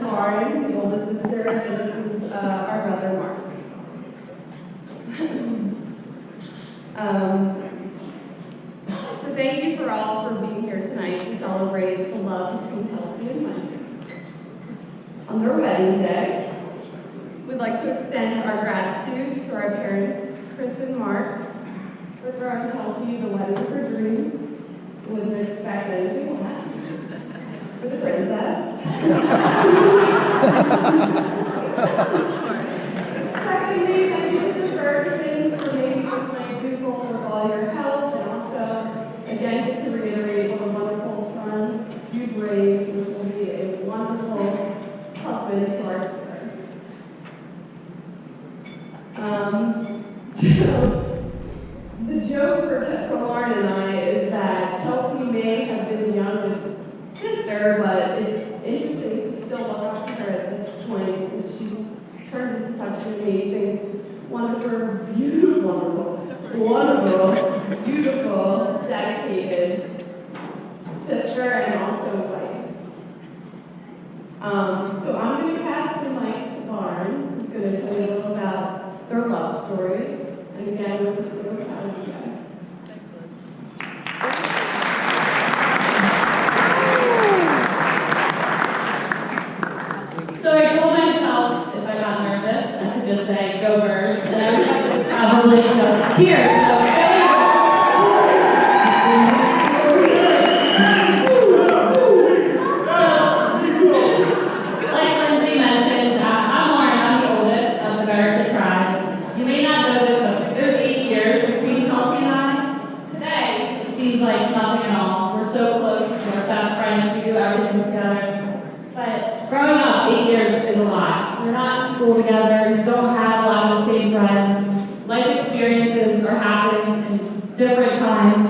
Lauren, the oldest sister, and this is our brother, Mark. So thank you for all for being here tonight to celebrate the love between Kelsey and Mike. On their wedding day, we'd like to extend our gratitude to our parents, Chris and Mark, for throwing Kelsey the wedding of her dreams. Wouldn't expect anything less. For the princess. Secondly, thank you to the Fergusons for making this night beautiful with all your help, and also, again, just to reiterate what a wonderful son you've raised, which will be a wonderful husband to our sister. So, the joke for Lauren and I is that Kelsey may have been the youngest sister, but it's interesting to still look up to her at this point because she's turned into such an amazing, wonderful, beautiful, dedicated sister and also wife. So I'm going to pass the mic to Lauren, who's going to tell you a little about their love story. And again, we're just so proud of you guys. So I told myself if I got nervous, I could just say, go birds, and I would probably just cheer. Like Lindsay mentioned, I'm Lauren, I'm the oldest of the America tribe. You may not know this, but there's 8 years between Kelsey and I. Today, it seems like nothing at all. We're so close, we're best friends, we do everything together. But growing up, 8 years is a lot. We're not in school together, we don't have a lot of the same friends. Life experiences are happening in different times.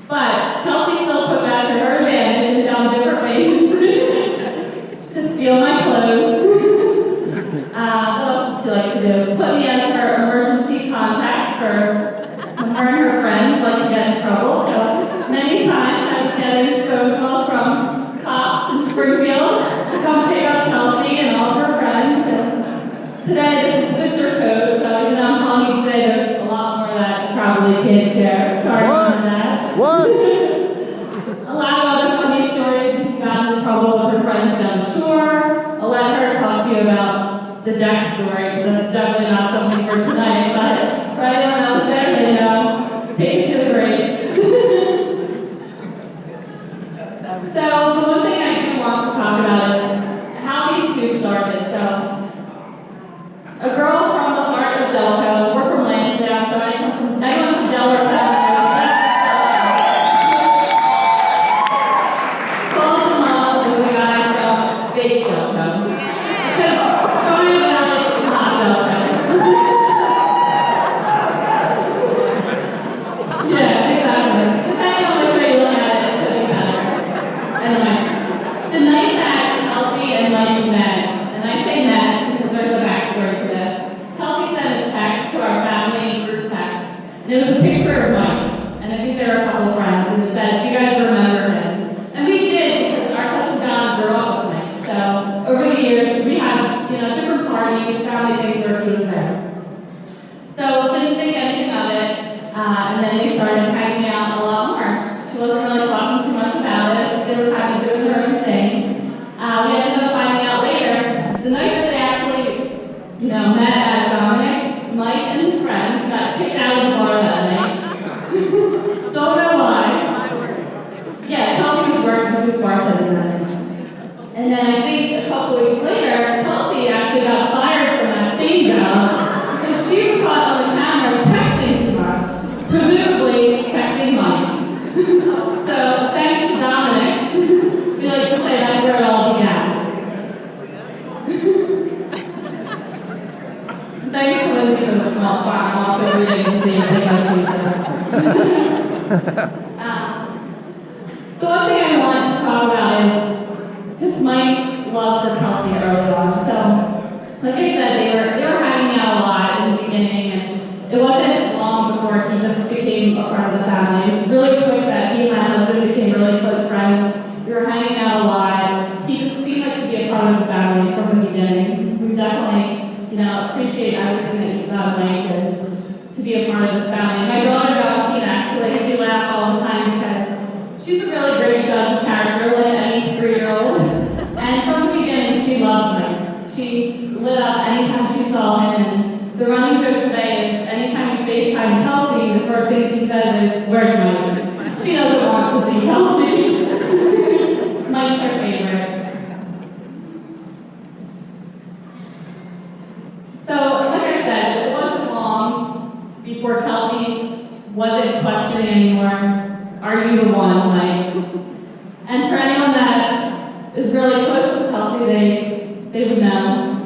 But Kelsey still took that to her advantage and found different ways to steal my clothes. What else did she like to do? Put me as her emergency contact for when her and her friends like to get in trouble. So many times I was getting phone calls from cops in Springfield to come pick up Kelsey and all of her friends. And today this is sister code, so even though I'm telling you today there's a lot more that you probably can't share. Sorry about that. What? A lot of other funny stories when she got into trouble with her friends down the shore. I'll let her talk to you about the deck story, because that's definitely not something for tonight, but for anyone else there, you know, take it to the grave. So the one thing I do want to talk about is how these two started. So a girl from the heart of Delco, we're from Lansdowne, so anyone from Delaware falls in love with a guy from fake Delco. Because Tony Valley is not Delco. Yeah, exactly. Depending on which way you look at it, it could be better. Anyway, the night that Kelsey and Mike met, and I say met because there's a backstory to this, Kelsey sent a text to our family group text, and it was a picture of Mike, and I think there were a couple of friends, and it said, do you guys remember him? And we did, because our cousin John grew up with Mike, so over the years, we had, different parties, family things where he was there. So didn't think anything of it, and then we started hanging out a lot more. She wasn't really talking too much about it. They were kind of doing their own thing. We ended up finding out later, the night that they actually, met at Dominic's, Mike and his friends got kicked out of the bar that night. Don't know why. Yeah, Kelsey was working, she was bartending that night. And then I think a couple weeks later, Kelsey actually got fired from that same job because she was caught on the camera texting too much, presumably texting Mike. So thanks to Dominic's, we like to say that's where it all began. Thanks to Lindsay for the small part. I'm also reading the same thing as she said. The one thing I wanted to talk about is just Mike's love for Kelsey early on. So, like I said, they were hanging out a lot in the beginning, and it wasn't long before he just became a part of the family. It was really quick that he and my husband became really close friends. We were hanging out a lot. He just seemed like to be a part of the family. says is, "Where's Mike?" She doesn't want to see Kelsey. Mike's her favorite. So, like I said, it wasn't long before Kelsey wasn't questioning anymore, "Are you the one, Mike?" And for anyone that is really close to Kelsey, they would know.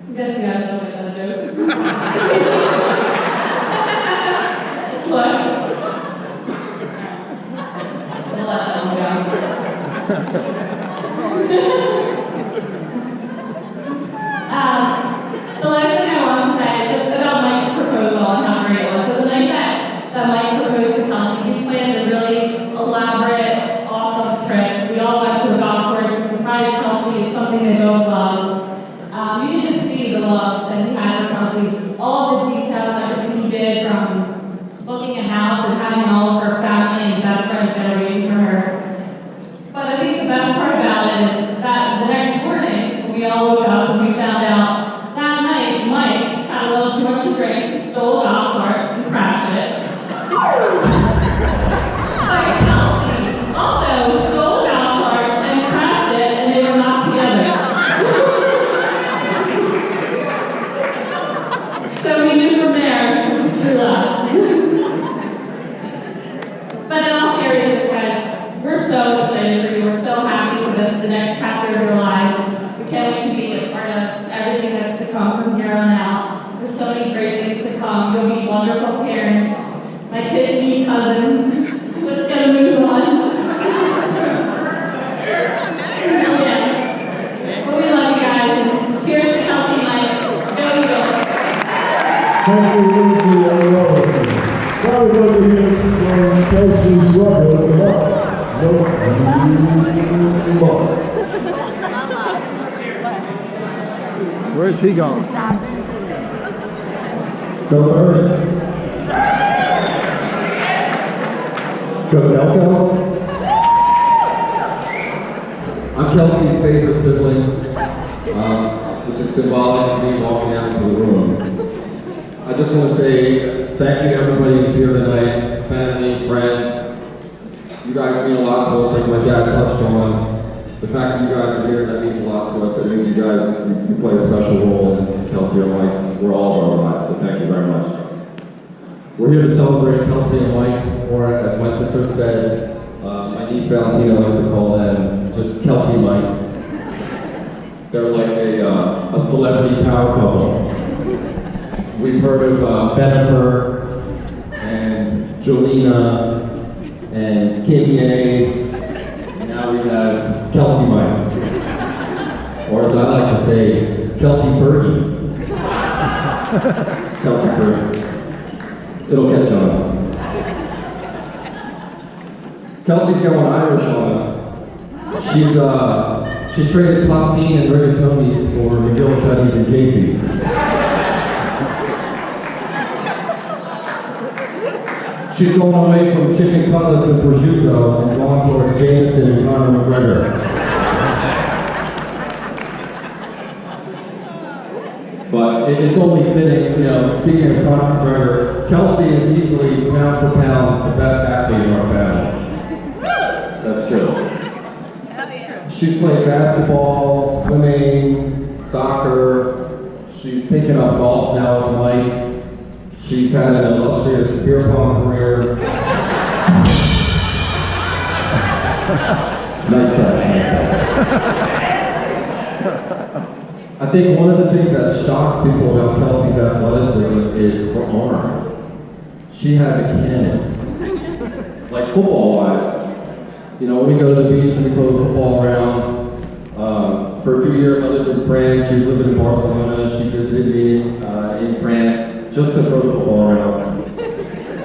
I guess you guys don't get that joke. What? We'll let that one go. The last thing I want to say is just about Mike's proposal and how great it was. So the night that Mike proposed to Kelsey, he planned a really elaborate, awesome trip. We all went to a golf course to surprise Kelsey. It's something they both loved. You can just see the love that he had for Kelsey. All the details, everything he did, from booking a house and having all of her family and best friends that are waiting for her. But I think the best part about it is that the next morning, we all woke up and we found out that night Mike had a little too much to drink, stole a golf cart, and crashed it. Kelsey also stole a golf cart and crashed it, and they were not together. So we knew from there it was true love. But in all seriousness, guys, we're so excited for you. We're so happy for this, the next chapter of your lives. We can't wait to be a part of everything that's to come from here on out. There's so many great things to come. You'll be wonderful parents. My kids need cousins. Let's get a move on. Yeah. But we love you guys. Cheers to Kelsey and Mike. Go, go. Thank you, Lindsay. I love it. Now we're going to hear from Kelsey's brother, Mark. Where's he going? Go Ernest. Go Elko. I'm Kelsey's favorite sibling, which is symbolic of me walking out into the room. I just want to say thank you to everybody who's here tonight, family, friends. You guys mean a lot to us, like my dad touched on. The fact that you guys are here, that means a lot to us. It means you guys you play a special role in Kelsey and Mike's. We're all of our lives, so thank you very much. We're here to celebrate Kelsey and Mike, or as my sister said, my niece Valentina likes to call them just Kelsey and Mike. They're like a celebrity power couple. We've heard of Bennifer and Jolena and Kimye, and now we have Kelsey Mike, or as I like to say, Kelsey Birdie. Kelsey Birdie. It'll catch on. Kelsey's going Irish on us. She's traded Plastine and Rigatonis for McGillicuddy's and Casey's. She's going away from chicken cutlets and prosciutto and going towards Jameson and Conor McGregor. But it's only fitting, speaking of Conor McGregor, Kelsey is easily pound for pound the best athlete in our family. That's true. She's played basketball, swimming, soccer. She's taken up golf now with Mike. She's had an illustrious beer pong career. Nice touch, nice touch. I think one of the things that shocks people about Kelsey's athleticism is her arm. She has a cannon. Like football-wise. When we go to the beach and we throw the football around, for a few years I lived in France. She was living in Barcelona. She visited me in France just to throw the football around.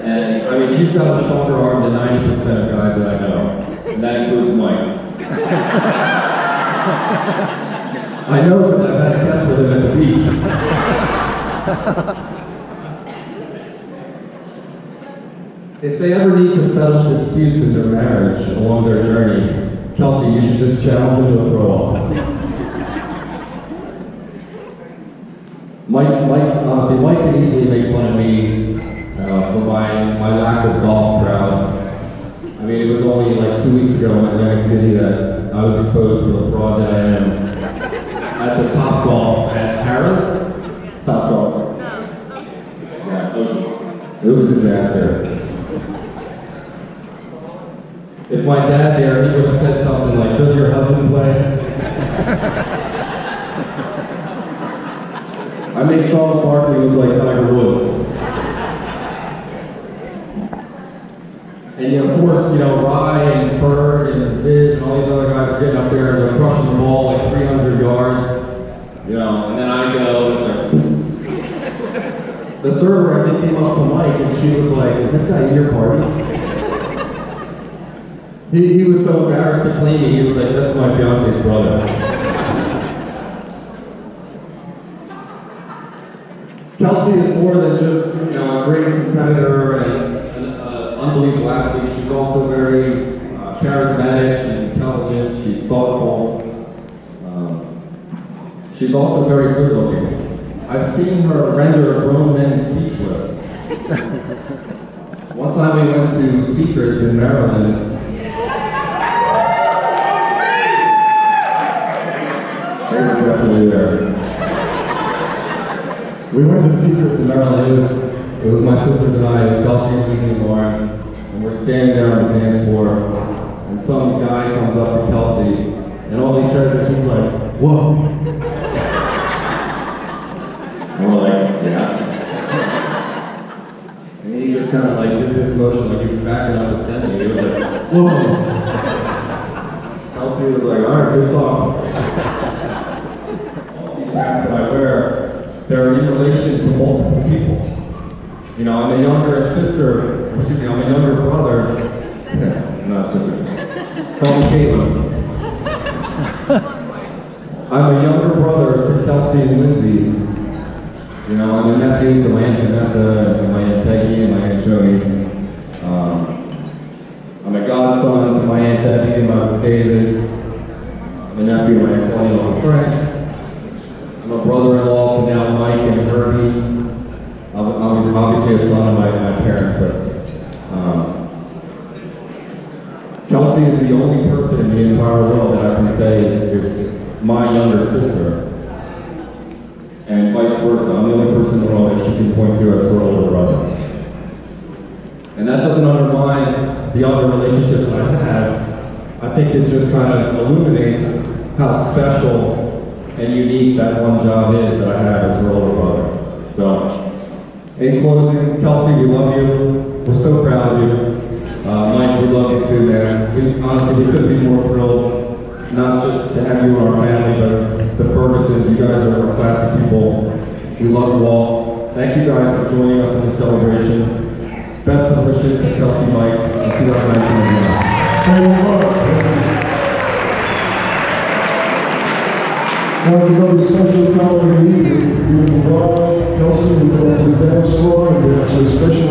And she's got a stronger arm than 90% of guys that I know. And that includes Mike. I know because I've had a catch with him at the beach. If they ever need to settle disputes in their marriage along their journey, Kelsey, you should just challenge them to a throw-off. Mike obviously honestly, Mike can easily make fun of me for my lack of golf prowess. I mean, it was only like 2 weeks ago in Atlantic City that I was exposed to the fraud that I am at the Top Golf at Paris. Top Golf. Yeah, it was a disaster. If my dad there, he would have said something like, "Does your husband play?" I make Charles Barkley look like Tiger Woods. And of course, Rye and Ferg and Ziz and all these other guys are getting up there and they're crushing the ball like 300 yards. And then I go, it's like, the server, I think, came up to Mike and she was like, "Is this guy in your party?" He was so embarrassed to claim me, he was like, "That's my fiance's brother." Kelsey is more than just, a great competitor and an unbelievable athlete. She's also very charismatic, she's intelligent, she's thoughtful. She's also very good looking. I've seen her render grown men speechless. One time we went to Secrets in Maryland. They were definitely there. We went to Secrets in Maryland. It was my sisters and I. It was Kelsey, Lindsay, and Lauren. And we're standing there on the dance floor, and some guy comes up to Kelsey, and all he says is, he's like, "Whoa." And we're like, "Yeah." And he just kind of like did this motion like he was backing up to send me. He was like, "Whoa." Kelsey was like, "All right, good talk." All these hats that I wear, they're in relation to multiple people. I'm a younger I'm a younger brother. Not sister. Call me Caitlin. I'm a younger brother to Kelsey and Lindsay. I'm a nephew to my Aunt Vanessa, and my Aunt Peggy, and my Aunt Jody. I'm a godson to my Aunt Debbie and my Uncle David. I'm a nephew to my Aunt Claudia and Uncle Frank. I'm a brother-in-law to now Mike and Herbie. I'm obviously a son of my parents, but Kelsey is the only person in the entire world that I can say is my younger sister, and vice versa. I'm the only person in the world that she can point to as her older brother. And that doesn't undermine the other relationships that I have. I think it just kind of illuminates how special and unique that one job is that I have as her older brother. So, in closing, Kelsey, we love you. We're so proud of you. Mike, we love you too, man. Honestly, we couldn't be more thrilled, not just to have you in our family, but the Fergusons. You guys are classy people. We love you all. Thank you guys for joining us in this celebration. Best of wishes to Kelsey Mike in 2019 and beyond. Thank you much. Now it's another special time of the evening. Beautiful bride, Kelsey, we go to the dance floor and we have some special